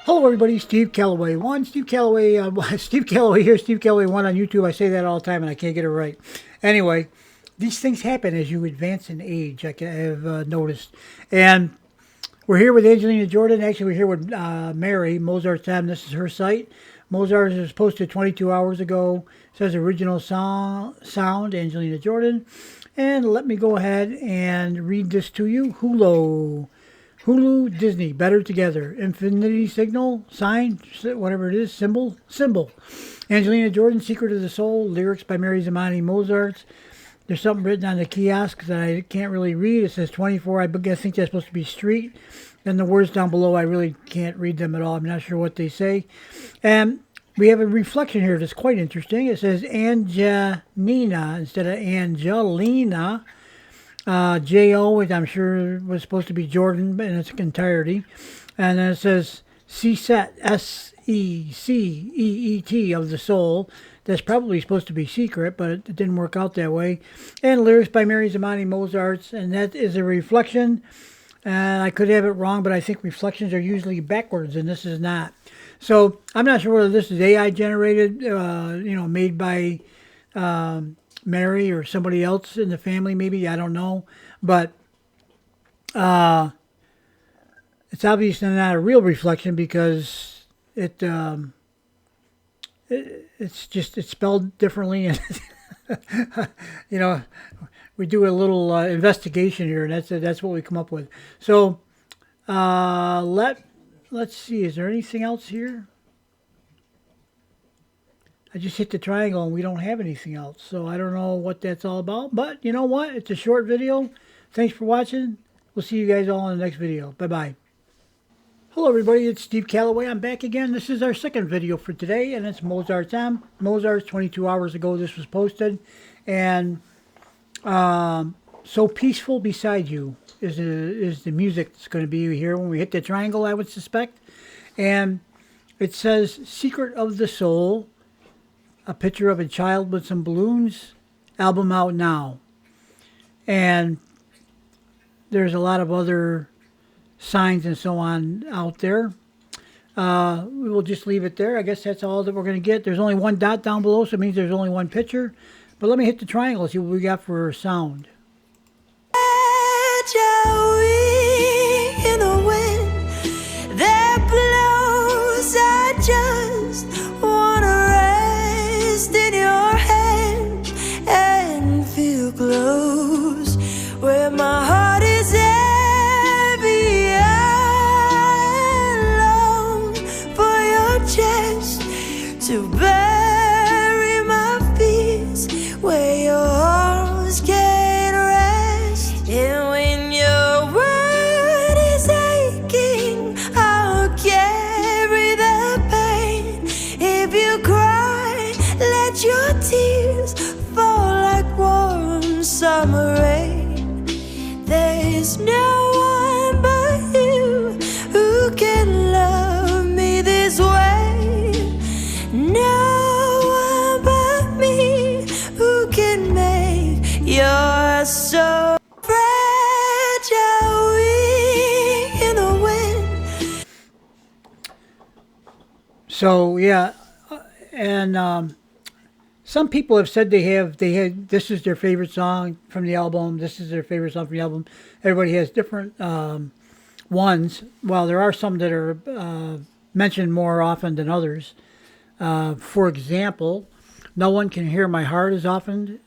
Hello, everybody. Steve Calloway one, Steve Calloway, Steve Calloway here, Steve Calloway one on YouTube. I say that all the time, and I can't get it right. Anyway, these things happen as you advance in age. I have noticed, and we're here with Angelina Jordan. Actually, we're here with Mery, Mozart's Time. This is her site. Mozart is posted 22 hours ago. It says original sound, Angelina Jordan. And let me go ahead and read this to you. Hulu, Disney, better together. Infinity signal, sign, whatever it is, symbol. Angelina Jordan, Secret of the Soul, lyrics by Mery Zamani Mozart. There's something written on the kiosk that I can't really read. It says 24. I think that's supposed to be street. And the words down below, I really can't read them at all. I'm not sure what they say. And we have a reflection here that's quite interesting. It says Angelina instead of Angelina. J-O, which I'm sure was supposed to be Jordan in its entirety. And then it says C-set, S-E-C-E-E-T of the soul. That's probably supposed to be secret, but it didn't work out that way. And lyrics by Mery Zamani Mozart, and that is a reflection. And I could have it wrong, but I think reflections are usually backwards, and this is not. So I'm not sure whether this is AI generated, made by Mery or somebody else in the family, maybe. I don't know. But it's obviously not a real reflection because it's spelled differently. And we do a little investigation here, and that's what we come up with. So let's see. Is there anything else here? I just hit the triangle and we don't have anything else. So I don't know what that's all about. But you know what? It's a short video. Thanks for watching. We'll see you guys all in the next video. Bye-bye. Hello, everybody. It's Steve Calloway. I'm back again. This is our second video for today, and it's Mozart's Time. Mozart's 22 hours ago this was posted. And So Peaceful Beside You is the music that's going to be here when we hit the triangle, I would suspect. And it says Secret of the Soul. A picture of a child with some balloons, album out now. And there's a lot of other signs and so on out there. We will just leave it there. I guess that's all that we're going to get. There's only one dot down below, so it means there's only one picture. But let me hit the triangle and see what we got for sound. In the wind that blows, I just wanna rest in your hand and feel close where my heart is heavy. I long for your chest to bury my fears where your arms can rest. And when your word is aching, I'll carry the pain. If you cry, let your tears fall like warm summer rain. There's no one but you who can love me this way. No one but me who can make your soul fragile in the wind. So yeah, and some people have said they had this is their favorite song from the album. This is their favorite song from the album. Everybody has different ones. Well, there are some that are mentioned more often than others. For example, No One Can Hear My Heart is often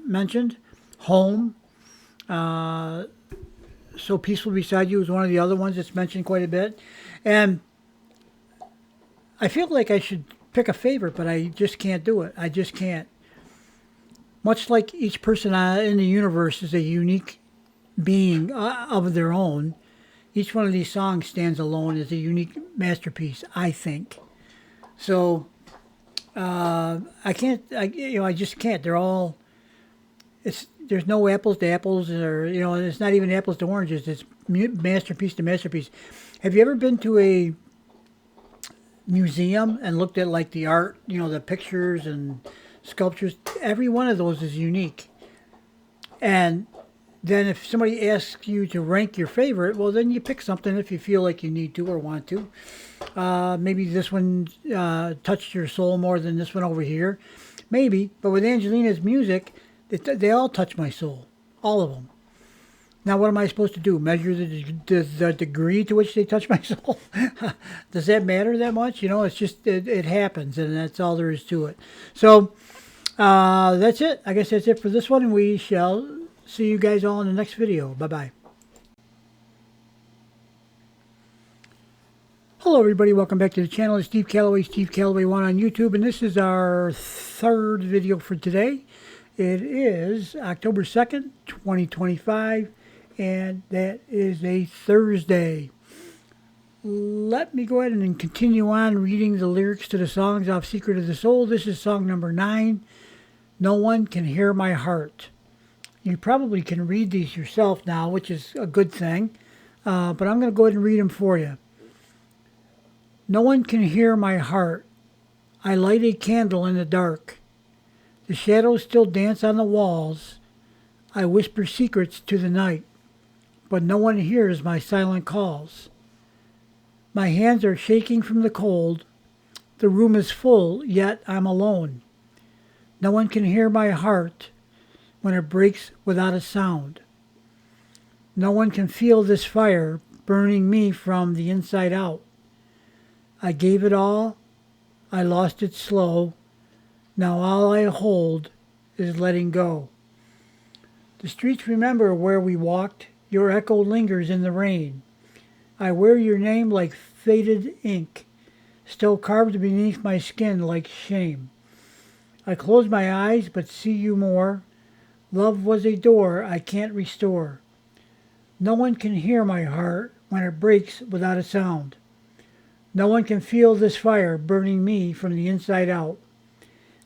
mentioned. Home. So Peaceful Beside You is one of the other ones that's mentioned quite a bit. And I feel like I should pick a favorite, but I just can't do it. I just can't. Much like each person in the universe is a unique being of their own, each one of these songs stands alone as a unique masterpiece, I think. So I can't. I just can't. They're all. There's no apples to apples, or it's not even apples to oranges. It's masterpiece to masterpiece. Have you ever been to a museum and looked at like the art, the pictures and sculptures? Every one of those is unique, and then if somebody asks you to rank your favorite, well, then you pick something if you feel like you need to or want to. Maybe this one touched your soul more than this one over here. Maybe. But with Angelina's music, they all touch my soul. All of them. Now, what am I supposed to do? Measure the degree to which they touch my soul? Does that matter that much? You know, it's just, it happens, and that's all there is to it. So, that's it. I guess that's it for this one, and we shall see you guys all in the next video. Bye-bye. Hello, everybody. Welcome back to the channel. It's Steve Calloway 1 on YouTube, and this is our third video for today. It is October 2nd, 2025, and that is a Thursday. Let me go ahead and continue on reading the lyrics to the songs off Secret of the Soul. This is song number 9, No One Can Hear My Heart. You probably can read these yourself now, which is a good thing, but I'm going to go ahead and read them for you. No one can hear my heart. I light a candle in the dark. The shadows still dance on the walls. I whisper secrets to the night, but no one hears my silent calls. My hands are shaking from the cold. The room is full, yet I'm alone. No one can hear my heart when it breaks without a sound. No one can feel this fire burning me from the inside out. I gave it all. I lost it slow. Now all I hold is letting go. The streets remember where we walked. Your echo lingers in the rain. I wear your name like faded ink, still carved beneath my skin like shame. I close my eyes but see you more. Love was a door I can't restore. No one can hear my heart when it breaks without a sound. No one can feel this fire burning me from the inside out.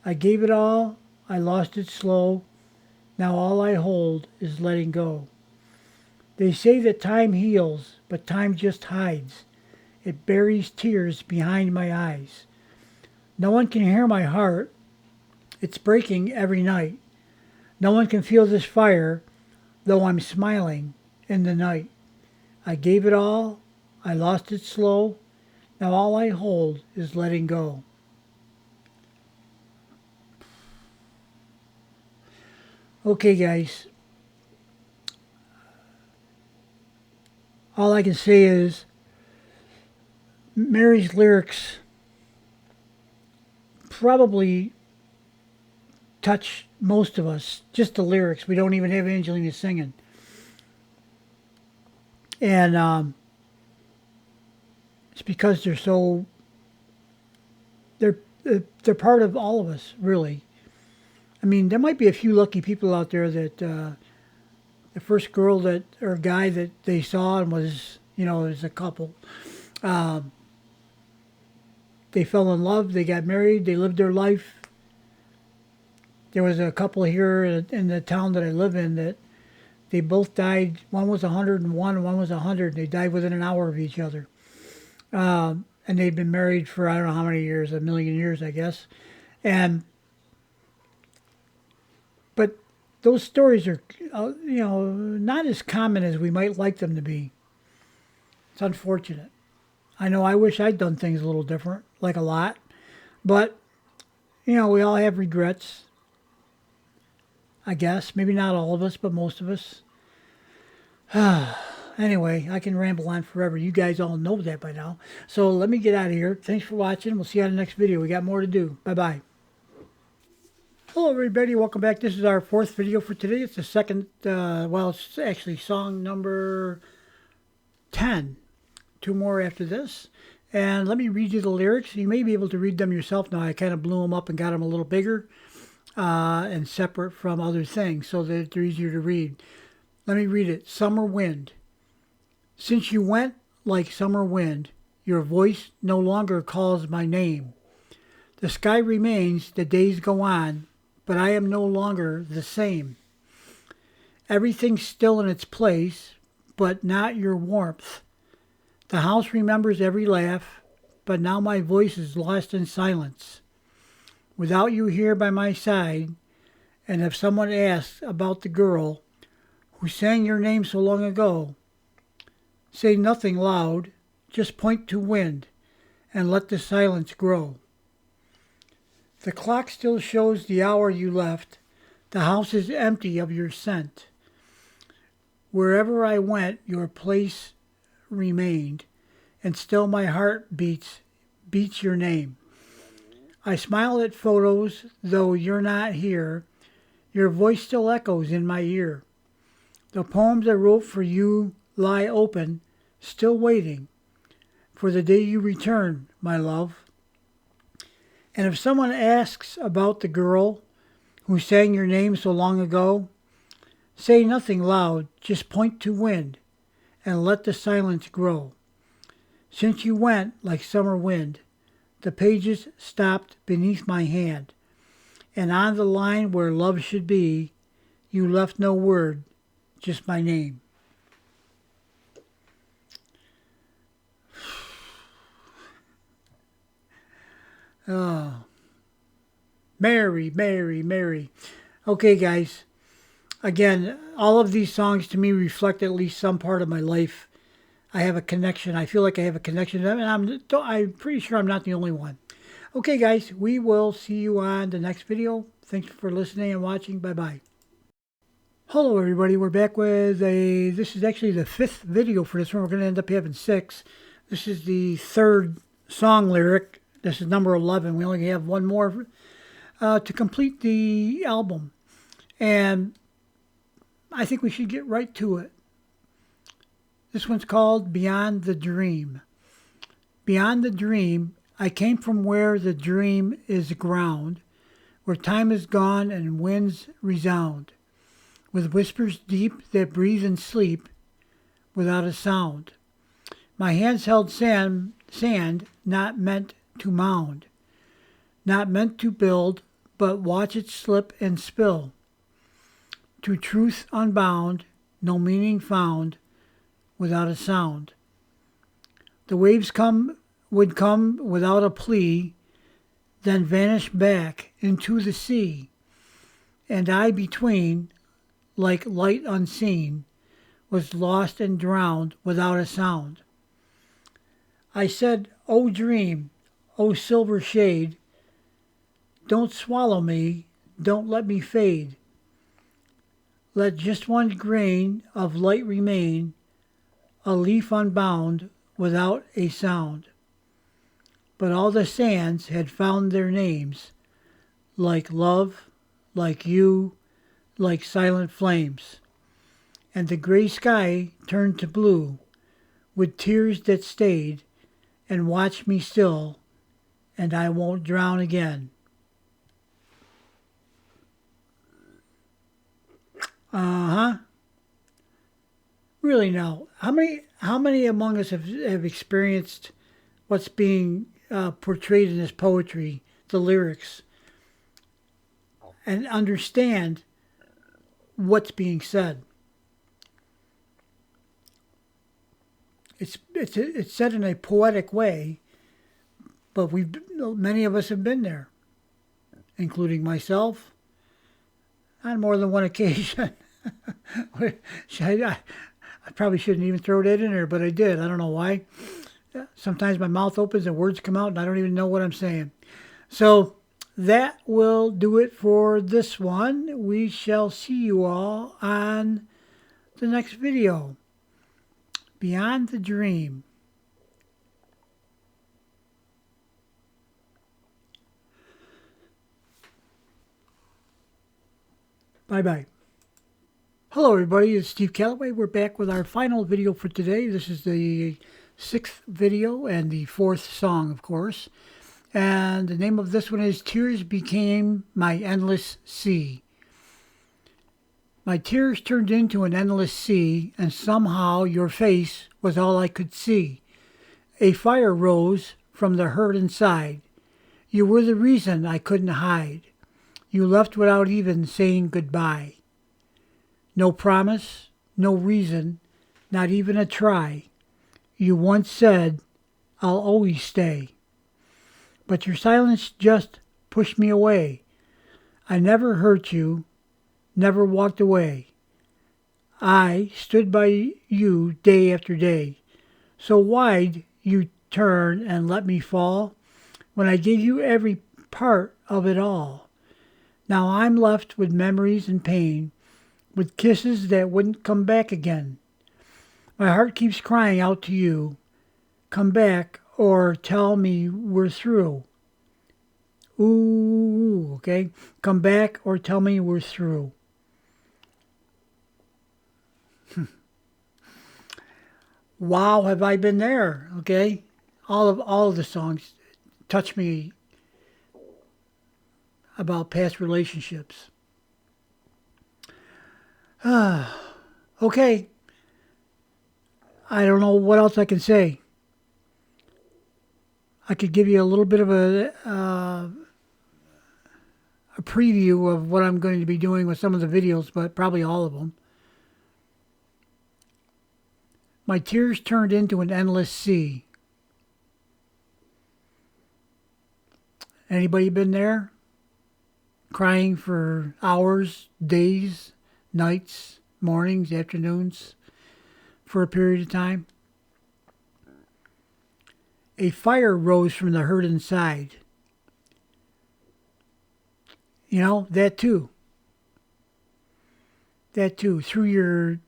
I gave it all. I lost it slow. Now all I hold is letting go. They say that time heals, but time just hides. It buries tears behind my eyes. No one can hear my heart. It's breaking every night. No one can feel this fire, though I'm smiling in the night. I gave it all. I lost it slow. Now all I hold is letting go. Okay, guys. All I can say is Mery's lyrics probably touch most of us. Just the lyrics. We don't even have Angelina singing. And it's because they're part of all of us, really. I mean, there might be a few lucky people out there that the first girl that or guy that they saw and was, you know, as a couple, they fell in love, they got married, they lived their life. There was a couple here in the town that I live in that they both died. One was 101 and one was 100. They died within an hour of each other. And they'd been married for I don't know how many years, 1,000,000 years, I guess. But those stories are, you know, not as common as we might like them to be. It's unfortunate. I know I wish I'd done things a little different, like a lot. But, you know, we all have regrets, I guess. Maybe not all of us, but most of us. Anyway, I can ramble on forever. You guys all know that by now. So let me get out of here. Thanks for watching. We'll see you on the next video. We got more to do. Bye-bye. Hello, everybody. Welcome back. This is our fourth video for today. It's the second, well, it's actually song number 10. 2 more after this. And let me read you the lyrics. You may be able to read them yourself now. I kind of blew them up and got them a little bigger and separate from other things so that they're easier to read. Let me read it. Summer wind. Since you went like summer wind, your voice no longer calls my name. The sky remains, the days go on, but I am no longer the same. Everything's still in its place, but not your warmth. The house remembers every laugh, but now my voice is lost in silence. Without you here by my side, and if someone asks about the girl who sang your name so long ago. Say nothing loud, just point to wind, and let the silence grow. The clock still shows the hour you left. The house is empty of your scent. Wherever I went, your place remained, and still my heart beats your name. I smile at photos, though you're not here. Your voice still echoes in my ear. The poems I wrote for you lie open, still waiting for the day you return, my love. And if someone asks about the girl who sang your name so long ago, say nothing loud, just point to wind and let the silence grow. Since you went like summer wind, the pages stopped beneath my hand, and on the line where love should be, you left no word, just my name. Oh, Mary, Mary, Mary. Okay, guys. Again, all of these songs to me reflect at least some part of my life. I have a connection. I feel like I have a connection to them, and I'm pretty sure I'm not the only one. Okay, guys, we will see you on the next video. Thanks for listening and watching. Bye-bye. Hello, everybody. We're back with this is actually the 5th video for this one. We're going to end up having 6. This is the 3rd song lyric. This is number 11. We only have one more to complete the album. And I think we should get right to it. This one's called Beyond the Dream. Beyond the dream, I came from where the dream is ground, where time is gone and winds resound, with whispers deep that breathe and sleep without a sound. My hands held sand not meant to mound, not meant to build, but watch it slip and spill. To truth unbound, no meaning found, without a sound. The waves would come without a plea, then vanish back into the sea, and I between, like light unseen, was lost and drowned without a sound. I said, "O dream, O silver shade, don't swallow me, don't let me fade. Let just one grain of light remain, a leaf unbound without a sound." But all the sands had found their names, like love, like you, like silent flames. And the gray sky turned to blue, with tears that stayed, and watched me still, and I won't drown again. Really now, how many among us have experienced what's being portrayed in this poetry, the lyrics, and understand what's being said? It's said in a poetic way, but many of us have been there, including myself, on more than one occasion. I probably shouldn't even throw that in there, but I did. I don't know why. Sometimes my mouth opens and words come out and I don't even know what I'm saying. So that will do it for this one. We shall see you all on the next video. Beyond the Dream. Bye-bye. Hello, everybody. It's Steve Calloway. We're back with our final video for today. This is the 6th video and the 4th song, of course. And the name of this one is Tears Became My Endless Sea. My tears turned into an endless sea, and somehow your face was all I could see. A fire rose from the hurt inside. You were the reason I couldn't hide. You left without even saying goodbye. No promise, no reason, not even a try. You once said, "I'll always stay." But your silence just pushed me away. I never hurt you, never walked away. I stood by you day after day. So why'd you turn and let me fall when I gave you every part of it all? Now I'm left with memories and pain, with kisses that wouldn't come back again. My heart keeps crying out to you, come back or tell me we're through. Ooh, okay? Come back or tell me we're through. Wow, have I been there, okay? All of the songs touch me about past relationships. Okay, I don't know what else I can say. I could give you a little bit of a preview of what I'm going to be doing with some of the videos, but probably all of them. My tears turned into an endless sea. Anybody been there? Crying for hours, days, nights, mornings, afternoons, for a period of time? A fire rose from the hurt inside. You know, that too. That too. Through your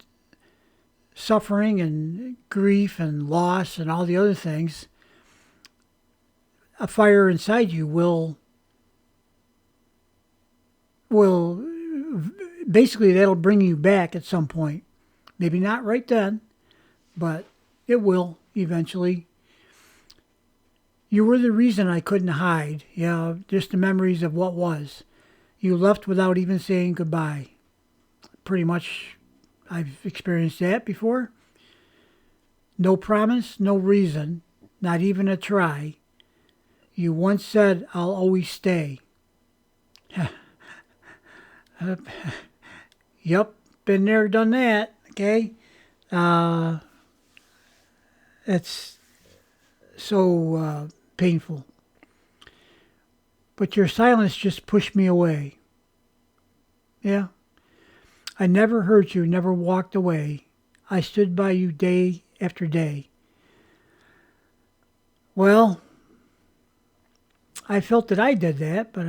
suffering and grief and loss and all the other things, a fire inside you will basically, that'll bring you back at some point. Maybe not right then, but it will eventually. You were the reason I couldn't hide. Yeah, just the memories of what was. You left without even saying goodbye. Pretty much, I've experienced that before. No promise, no reason, not even a try. You once said, I'll always stay. Yup, been there, done that, okay? It's so painful. But your silence just pushed me away. Yeah. I never hurt you, never walked away. I stood by you day after day. Well, I felt that I did that, but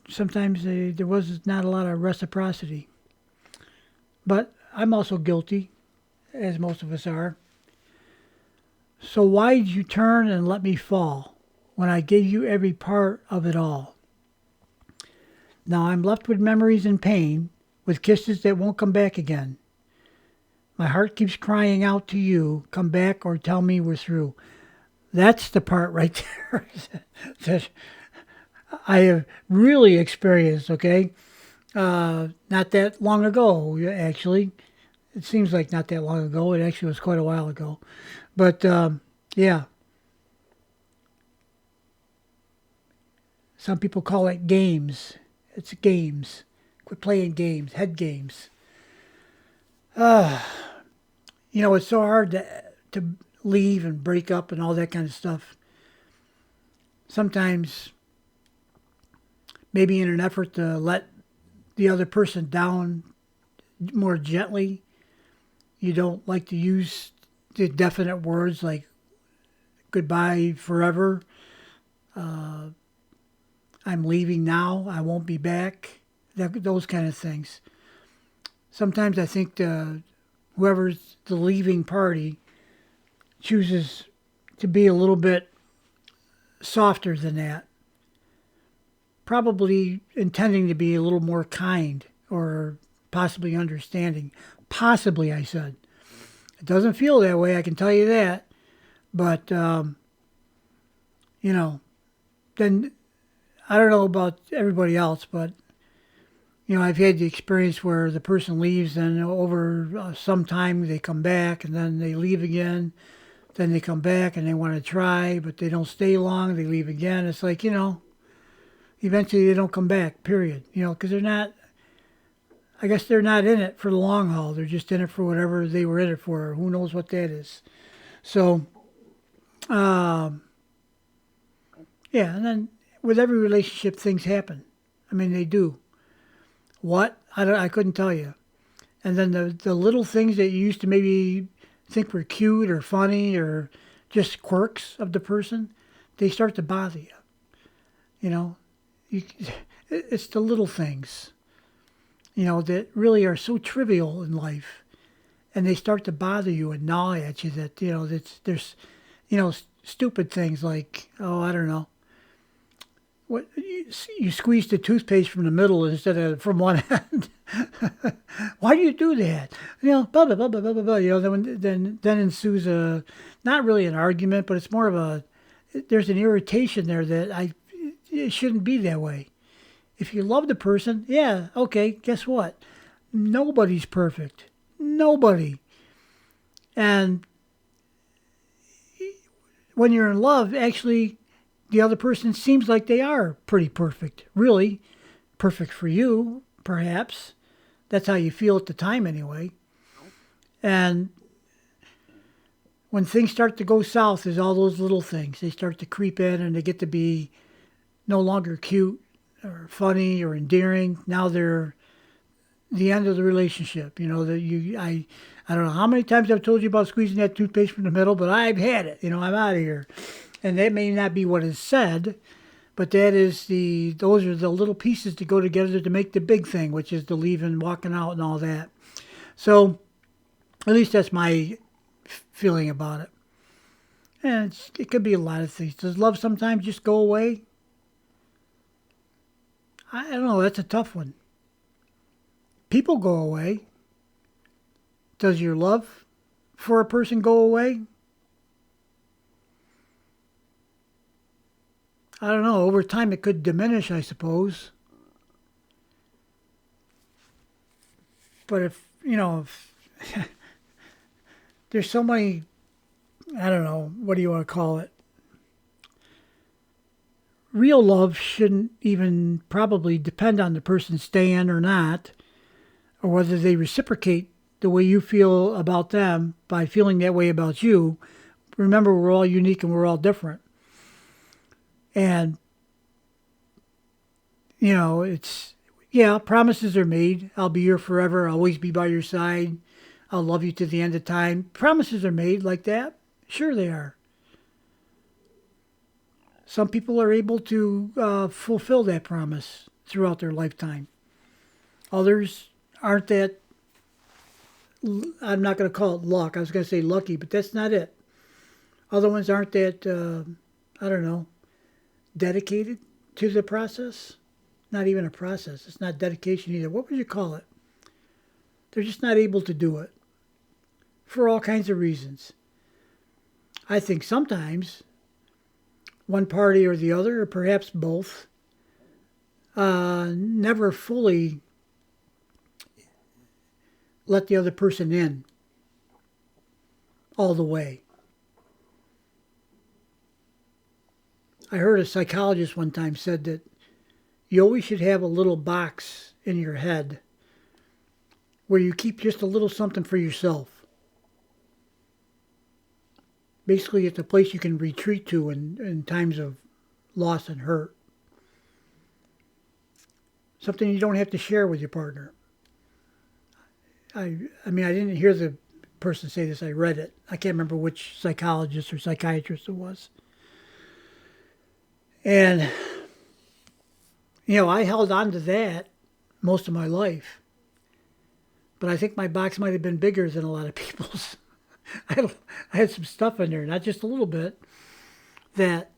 sometimes there was not a lot of reciprocity. But I'm also guilty, as most of us are. So why did you turn and let me fall when I gave you every part of it all? Now I'm left with memories and pain, with kisses that won't come back again. My heart keeps crying out to you, come back or tell me we're through. That's the part right there that I have really experienced, okay? Not that long ago, actually. It seems like not that long ago. It actually was quite a while ago. But, yeah. Some people call it games. It's games. Quit playing games, head games. You know, it's so hard to leave and break up and all that kind of stuff. Sometimes, maybe in an effort to let the other person down more gently, you don't like to use the definite words like goodbye forever, I'm leaving now, I won't be back, those kind of things. Sometimes I think whoever's the leaving party chooses to be a little bit softer than that. Probably intending to be a little more kind or possibly understanding. Possibly, I said. It doesn't feel that way, I can tell you that. But, you know, then I don't know about everybody else, but, you know, I've had the experience where the person leaves and over some time they come back and then they leave again. Then they come back and they want to try, but they don't stay long. They leave again. It's like, you know, eventually they don't come back, period. You know, because I guess they're not in it for the long haul. They're just in it for whatever they were in it for. Who knows what that is. So, yeah, and then with every relationship, things happen. I mean, they do. What? I couldn't tell you. And then the little things that you used to maybe think were cute or funny or just quirks of the person, they start to bother you. You know, you, it's the little things, that really are so trivial in life, and they start to bother you and gnaw at you. That there's, stupid things like, oh, I don't know, what you squeeze the toothpaste from the middle instead of from one end. Why do you do that? Blah blah blah blah blah blah. blah. Then ensues a not really an argument, but it's more of a there's an irritation there that it shouldn't be that way. If you love the person, yeah, okay, guess what? Nobody's perfect. Nobody. And when you're in love, actually, the other person seems like they are pretty perfect. Really perfect for you, perhaps. That's how you feel at the time, anyway. And when things start to go south, there's all those little things. They start to creep in and they get to be no longer cute or funny or endearing. Now they're the end of the relationship. I don't know how many times I've told you about squeezing that toothpaste from the middle, but I've had it. I'm out of here. And that may not be what is said, but those are the little pieces to go together to make the big thing, which is the leaving, walking out, and all that. So, at least that's my feeling about it. And it could be a lot of things. Does love sometimes just go away? I don't know. That's a tough one. People go away. Does your love for a person go away? I don't know. Over time, it could diminish, I suppose. But if there's so many, I don't know, what do you want to call it? Real love shouldn't even probably depend on the person staying or not, or whether they reciprocate the way you feel about them by feeling that way about you. Remember, we're all unique and we're all different. And, promises are made. I'll be here forever. I'll always be by your side. I'll love you to the end of time. Promises are made like that. Sure they are. Some people are able to fulfill that promise throughout their lifetime. Others aren't that, I'm not going to call it luck. I was going to say lucky, but that's not it. Other ones aren't that, dedicated to the process. Not even a process. It's not dedication either. What would you call it? They're just not able to do it for all kinds of reasons. I think sometimes one party or the other, or perhaps both, never fully let the other person in all the way. I heard a psychologist one time said that you always should have a little box in your head where you keep just a little something for yourself. Basically, it's a place you can retreat to in times of loss and hurt. Something you don't have to share with your partner. I didn't hear the person say this. I read it. I can't remember which psychologist or psychiatrist it was. And, I held on to that most of my life. But I think my box might have been bigger than a lot of people's. I had some stuff in there, not just a little bit, that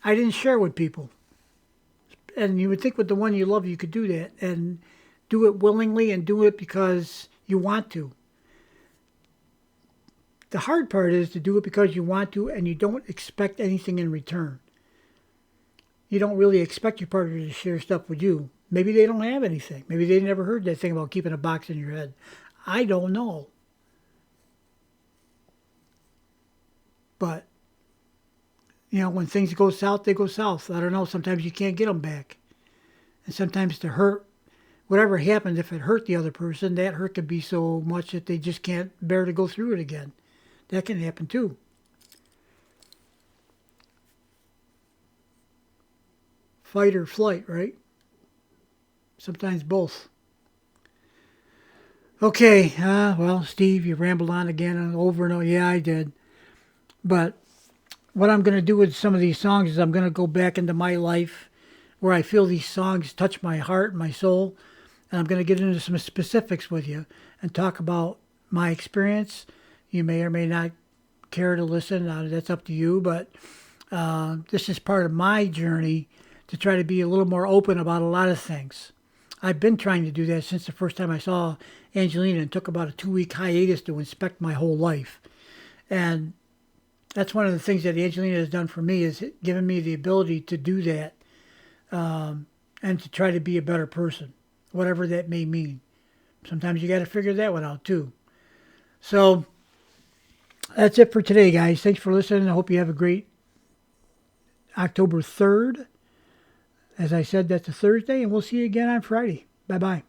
I didn't share with people. And you would think with the one you love, you could do that and do it willingly and do it because you want to. The hard part is to do it because you want to and you don't expect anything in return. You don't really expect your partner to share stuff with you. Maybe they don't have anything. Maybe they never heard that thing about keeping a box in your head. I don't know. But, when things go south, they go south. I don't know. Sometimes you can't get them back. And sometimes the hurt, whatever happened, if it hurt the other person, that hurt could be so much that they just can't bear to go through it again. That can happen too. Fight or flight, right? Sometimes both. Okay, well, Steve, you rambled on again and over and over. Yeah, I did. But what I'm going to do with some of these songs is I'm going to go back into my life where I feel these songs touch my heart, my soul, and I'm going to get into some specifics with you and talk about my experience. You may or may not care to listen. That's up to you, but this is part of my journey to try to be a little more open about a lot of things. I've been trying to do that since the first time I saw Angelina and took about a 2-week hiatus to inspect my whole life. And that's one of the things that Angelina has done for me is given me the ability to do that and to try to be a better person, whatever that may mean. Sometimes you got to figure that one out too. So that's it for today, guys. Thanks for listening. I hope you have a great October 3rd. As I said, that's a Thursday, and we'll see you again on Friday. Bye-bye.